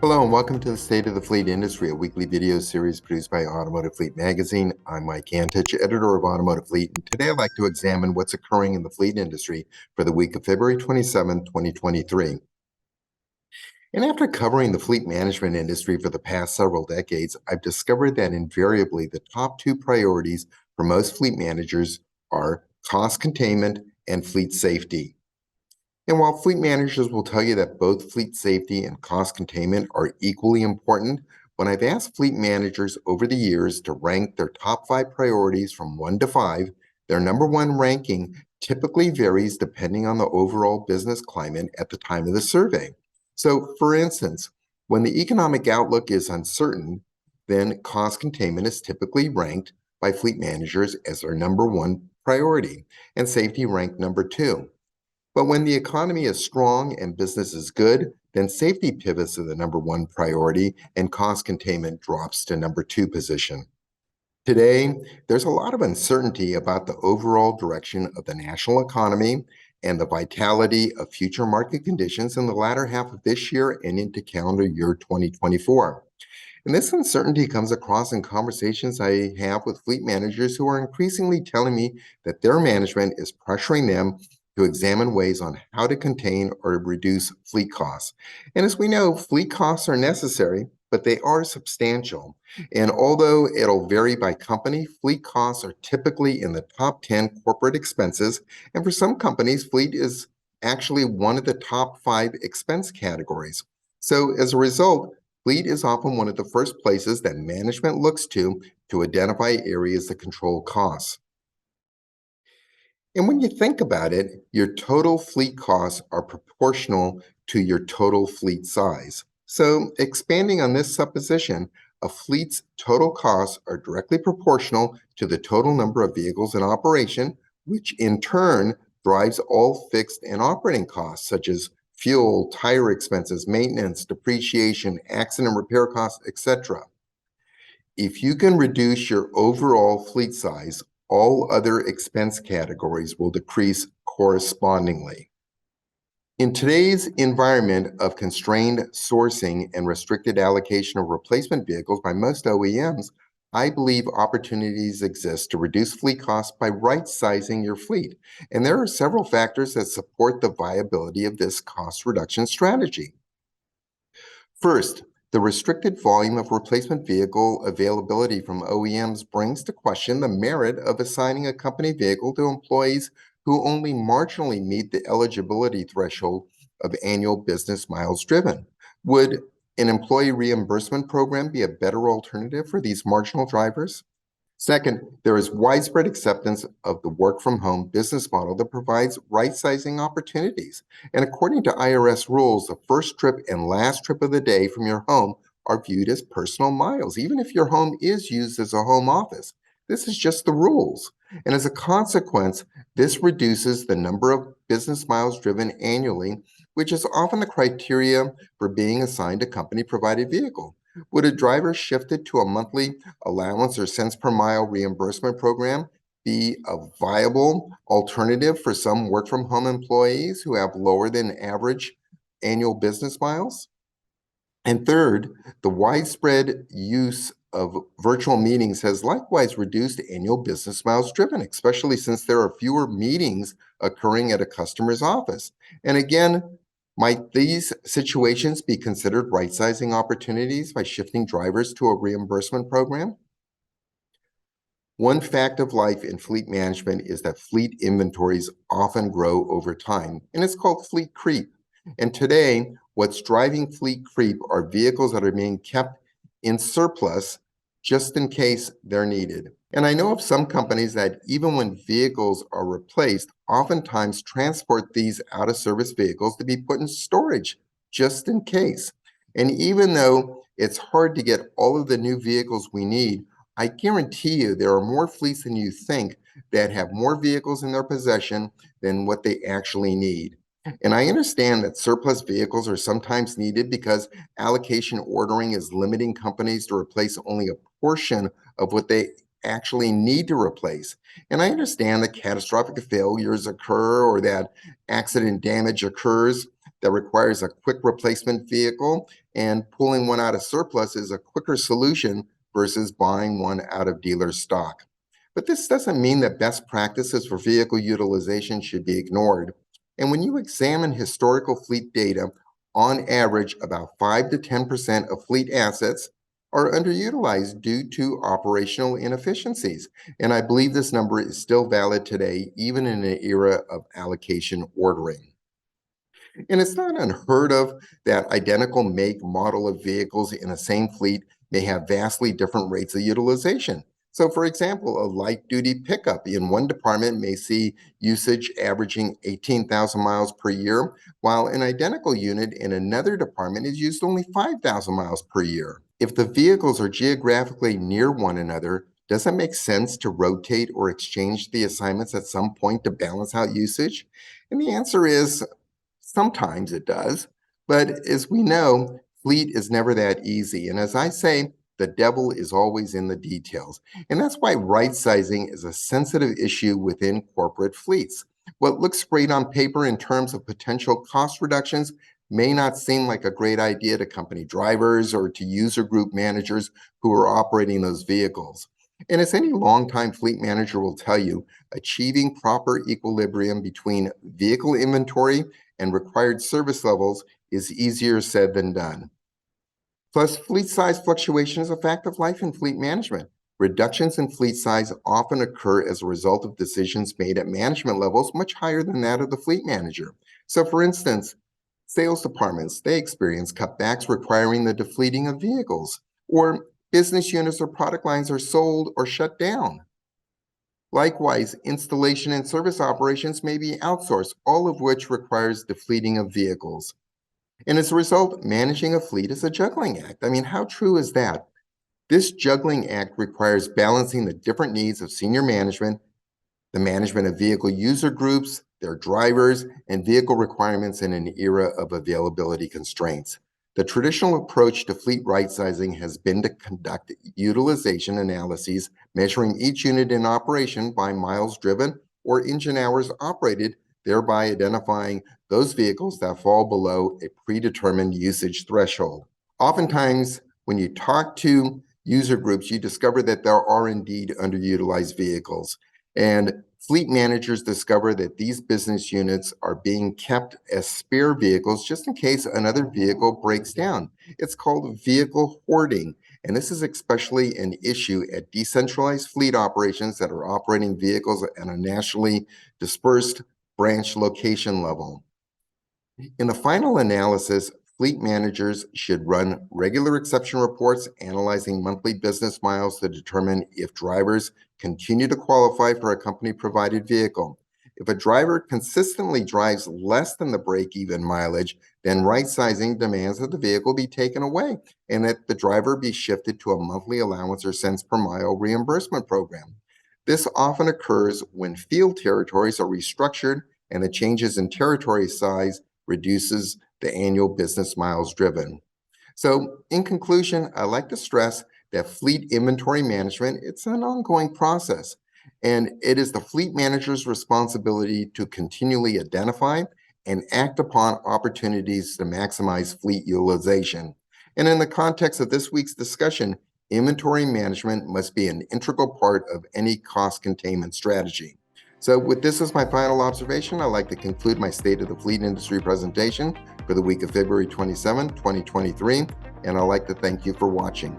Hello and welcome to the State of the Fleet Industry, a weekly video series produced by Automotive Fleet magazine. I'm Mike Antich, editor of Automotive Fleet, and today I'd like to examine what's occurring in the fleet industry for the week of February 27, 2023. And after covering the fleet management industry for the past several decades, I've discovered that invariably the top two priorities for most fleet managers are cost containment and fleet safety. And while fleet managers will tell you that both fleet safety and cost containment are equally important, when I've asked fleet managers over the years to rank their top 5 priorities from 1 to 5, their number 1 ranking typically varies depending on the overall business climate at the time of the survey. So, for instance, when the economic outlook is uncertain, then cost containment is typically ranked by fleet managers as their number 1 priority, and safety ranked number 2. But when the economy is strong and business is good, then safety pivots to the number 1 priority and cost containment drops to number 2 position. Today, there's a lot of uncertainty about the overall direction of the national economy and the vitality of future market conditions in the latter half of this year and into calendar year 2024. And this uncertainty comes across in conversations I have with fleet managers who are increasingly telling me that their management is pressuring them to examine ways on how to contain or reduce fleet costs. And as we know, fleet costs are necessary, but they are substantial. And although it'll vary by company, fleet costs are typically in the top 10 corporate expenses. And for some companies, fleet is actually one of the top 5 expense categories. So as a result, fleet is often one of the first places that management looks to identify areas that control costs. And when you think about it, your total fleet costs are proportional to your total fleet size. So, expanding on this supposition, a fleet's total costs are directly proportional to the total number of vehicles in operation, which in turn drives all fixed and operating costs, such as fuel, tire expenses, maintenance, depreciation, accident repair costs, etc. If you can reduce your overall fleet size, all other expense categories will decrease correspondingly. In today's environment of constrained sourcing and restricted allocation of replacement vehicles by most OEMs, I believe opportunities exist to reduce fleet costs by right-sizing your fleet. And there are several factors that support the viability of this cost reduction strategy. First, the restricted volume of replacement vehicle availability from OEMs brings to question the merit of assigning a company vehicle to employees who only marginally meet the eligibility threshold of annual business miles driven. Would an employee reimbursement program be a better alternative for these marginal drivers? Second, there is widespread acceptance of the work from home business model that provides right-sizing opportunities. And according to IRS rules, the first trip and last trip of the day from your home are viewed as personal miles, even if your home is used as a home office. This is just the rules. And as a consequence, this reduces the number of business miles driven annually, which is often the criteria for being assigned a company-provided vehicle. Would a driver shifted to a monthly allowance or cents per mile reimbursement program be a viable alternative for some work from home employees who have lower than average annual business miles? And third, the widespread use of virtual meetings has likewise reduced annual business miles driven, especially since there are fewer meetings occurring at a customer's office. And again, might these situations be considered right-sizing opportunities by shifting drivers to a reimbursement program? One fact of life in fleet management is that fleet inventories often grow over time, and it's called fleet creep. And today, what's driving fleet creep are vehicles that are being kept in surplus just in case they're needed. And I know of some companies that even when vehicles are replaced, oftentimes transport these out-of-service vehicles to be put in storage just in case. And even though it's hard to get all of the new vehicles we need, I guarantee you there are more fleets than you think that have more vehicles in their possession than what they actually need. And I understand that surplus vehicles are sometimes needed because allocation ordering is limiting companies to replace only a portion of what they actually need to replace. And I understand that catastrophic failures occur or that accident damage occurs, that requires a quick replacement vehicle, and pulling one out of surplus is a quicker solution versus buying one out of dealer stock. But this doesn't mean that best practices for vehicle utilization should be ignored. And when you examine historical fleet data, on average, about 5 to 10% of fleet assets are underutilized due to operational inefficiencies. And I believe this number is still valid today, even in an era of allocation ordering. And it's not unheard of that identical make model of vehicles in the same fleet may have vastly different rates of utilization. So, for example, a light duty pickup in one department may see usage averaging 18,000 miles per year, while an identical unit in another department is used only 5,000 miles per year. If the vehicles are geographically near one another, does it make sense to rotate or exchange the assignments at some point to balance out usage? And the answer is sometimes it does, but as we know, fleet is never that easy. And as I say, the devil is always in the details. And that's why right sizing is a sensitive issue within corporate fleets. What looks great on paper in terms of potential cost reductions may not seem like a great idea to company drivers or to user group managers who are operating those vehicles. And as any longtime fleet manager will tell you, achieving proper equilibrium between vehicle inventory and required service levels is easier said than done. Plus, fleet size fluctuation is a fact of life in fleet management. Reductions in fleet size often occur as a result of decisions made at management levels much higher than that of the fleet manager. So, for instance, sales departments, they experience cutbacks requiring the defleeting of vehicles, or business units or product lines are sold or shut down. Likewise, installation and service operations may be outsourced, all of which requires the fleeting of vehicles. And as a result, managing a fleet is a juggling act. I mean, how true is that? This juggling act requires balancing the different needs of senior management, the management of vehicle user groups, their drivers, and vehicle requirements in an era of availability constraints. The traditional approach to fleet right-sizing has been to conduct utilization analyses measuring each unit in operation by miles driven or engine hours operated, thereby identifying those vehicles that fall below a predetermined usage threshold. Oftentimes, when you talk to user groups, you discover that there are indeed underutilized vehicles. And fleet managers discover that these business units are being kept as spare vehicles just in case another vehicle breaks down. It's called vehicle hoarding. And this is especially an issue at decentralized fleet operations that are operating vehicles at a nationally dispersed branch location level. In the final analysis, fleet managers should run regular exception reports analyzing monthly business miles to determine if drivers continue to qualify for a company-provided vehicle. If a driver consistently drives less than the break-even mileage, then right-sizing demands that the vehicle be taken away and that the driver be shifted to a monthly allowance or cents per mile reimbursement program. This often occurs when field territories are restructured and the changes in territory size reduces the annual business miles driven. So, in conclusion, I like to stress that fleet inventory management, it's an ongoing process, and it is the fleet manager's responsibility to continually identify and act upon opportunities to maximize fleet utilization. And in the context of this week's discussion, inventory management must be an integral part of any cost containment strategy. So with this as my final observation, I'd like to conclude my State of the Fleet Industry presentation for the week of February 27, 2023, and I'd like to thank you for watching.